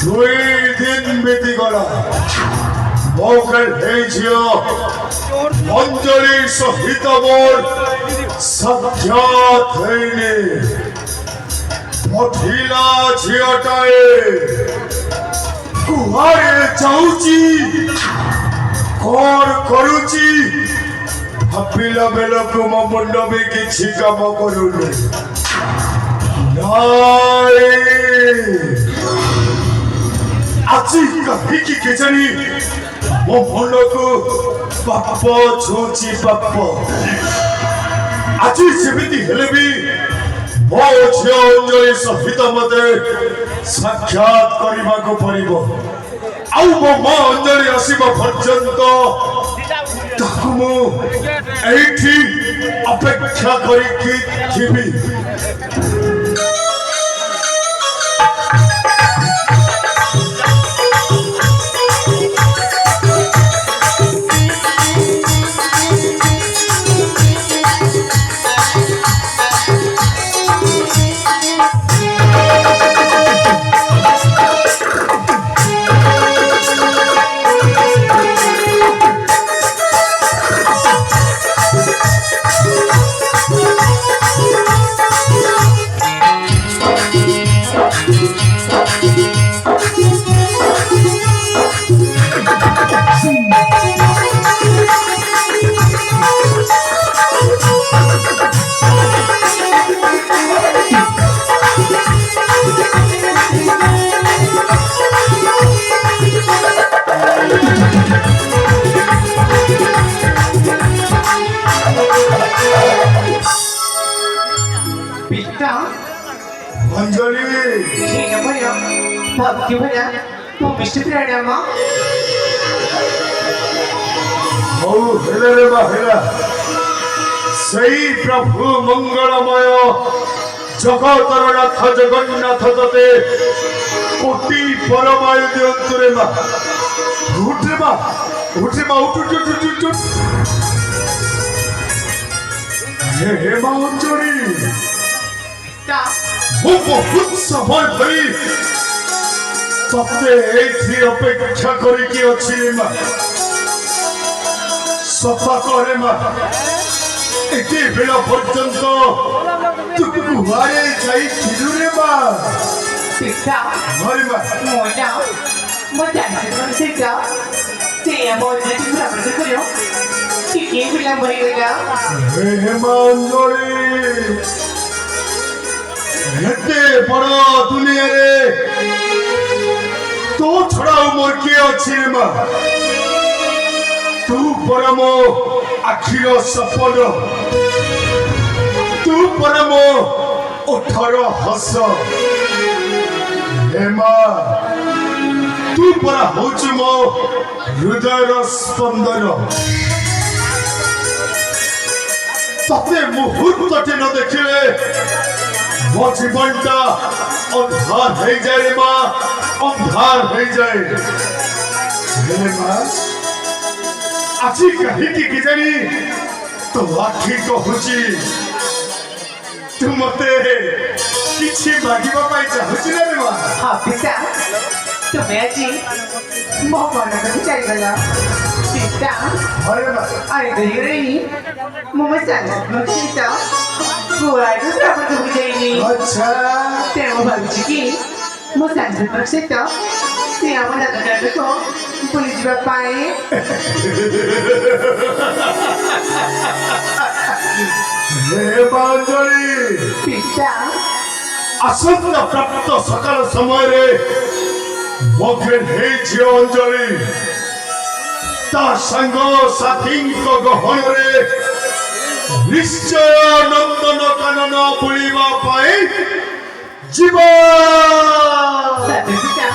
দুই দিন বিতি গলা মৌকের হেঝিও অঞ্জলির সহিত মোর সাক্ষাৎ হইনি মথিলা ঝিଅଟାଏ କୁଆଡ଼େ ଯାଉଛି କଣ କରୁଛି ଭାବିଲା ବେଳକୁ ମୋ ମୁଣ୍ଡ ବି କିଛି କାମ କରୁନି ନାଇଁ ଆଜି କାହିଁକି କେଜାଣି ମୋ ମନକୁ ପାପ ଛୁଉଛି ପାପ ଆଜି ଯେମିତି ହେଲେ ବି ମୋ ଝିଅ ଅଞ୍ଜଳି ସହିତ ମତେ ସାକ୍ଷାତ କରିବାକୁ ପଡ଼ିବ ଆଉ ମୋ ମା ଅଞ୍ଜଳି ଆସିବା ପର୍ଯ୍ୟନ୍ତ ତାକୁ ମୁଁ ଏଇଠି ଅପେକ୍ଷା କରିକି ଥିବି अंजलि भक्ति भैया तू मिष्टी प्राणी अम्मा हौ हेला रे बा हेला सही प्रभु मंगलमय जगतर नाथ जगन्नाथ तते कोटि परमायु दियंतु रे मा उठ रे मा उठ हे मा अंजलि ମୁଁ ବହୁତ ସମୟ ଧରି ତତେ ଏଇଠି ଅପେକ୍ଷା କରିକି ଅଛି ମା ସଫା କରେ ମା ଏତେ ବେଳ ପର୍ଯ୍ୟନ୍ତ ତୁ କୁଆଡ଼େ ଯାଇଥିଲୁ ରେ ମା ପିତା ହରି ମା ମୋ ଜାଣିଛି ସେଇଟା ସେ ଆମ ଭାବରେ କରିବ ଟିକେ ବିଳମ୍ବ ହେଇଗଲା ହେ ମା ଅଞ୍ଜଳି ଏତେ ବଡ଼ ଦୁନିଆରେ ତୋ ଛଡ଼ା ଆଉ ମୋର କିଏ ଅଛି ରେ ମା ତୁ ପରା ମୋ ଆଖିର ସପନ ତୁ ପରା ମୋ ଓଠର ହସ ହେ ମା ତୁ ପରା ହଉଛୁ ମୋ ହୃଦୟର ସ୍ପନ୍ଦନ ତତେ ମୁହୂର୍ତ୍ତଟେ ନ ଦେଖିଲେ ମୋ ଜୀବନଟା ଅନ୍ଧାର ହେଇଯାଏ ରେ ମା ଅନ୍ଧାର ହେଇଯାଏ ହେଲେ ମା ଆଜି କାହିଁକି କେଜାଣି ତୋ ଆଖି କହୁଛି ତୁ ମତେ କିଛି ମାଗିବା ପାଇଁ ଚାହୁଁଛୁ ନା ରେ ମା ହଁ ପିତା ତୁମେ ଆଜି ମୋ ମନକୁ ଚାଲିଗଲ ପିତା ଆରେ ଦେଇଗଲି ମୁଁ ମୋ ସାଙ୍ଗ ସହିତ କୁଆଡ଼େ ପ୍ରବର୍ତ୍ତକୁ ଯାଇନି ଆଚ୍ଛା ତେଣୁ ଭାବୁଛି କି ମୋ ସାଙ୍ଗ ସହିତ ସେ ଆମ ଦାଦାକୁ ବୁଲିଯିବା ପାଇଁ ଅଞ୍ଜଳି ପିତା ଆସନ୍ତା ପ୍ରାପ୍ତ ସକାଳ ସମୟରେ ମଗ୍ନ ହେଇଛି ଅଞ୍ଜଳି ତା ସାଙ୍ଗ ସାଥୀଙ୍କ ଗହଣରେ ନିଶ୍ଚୟ ନନ୍ଦନ କାନନ ବୁଲିବା ପାଇଁ ଯିବ ପିତା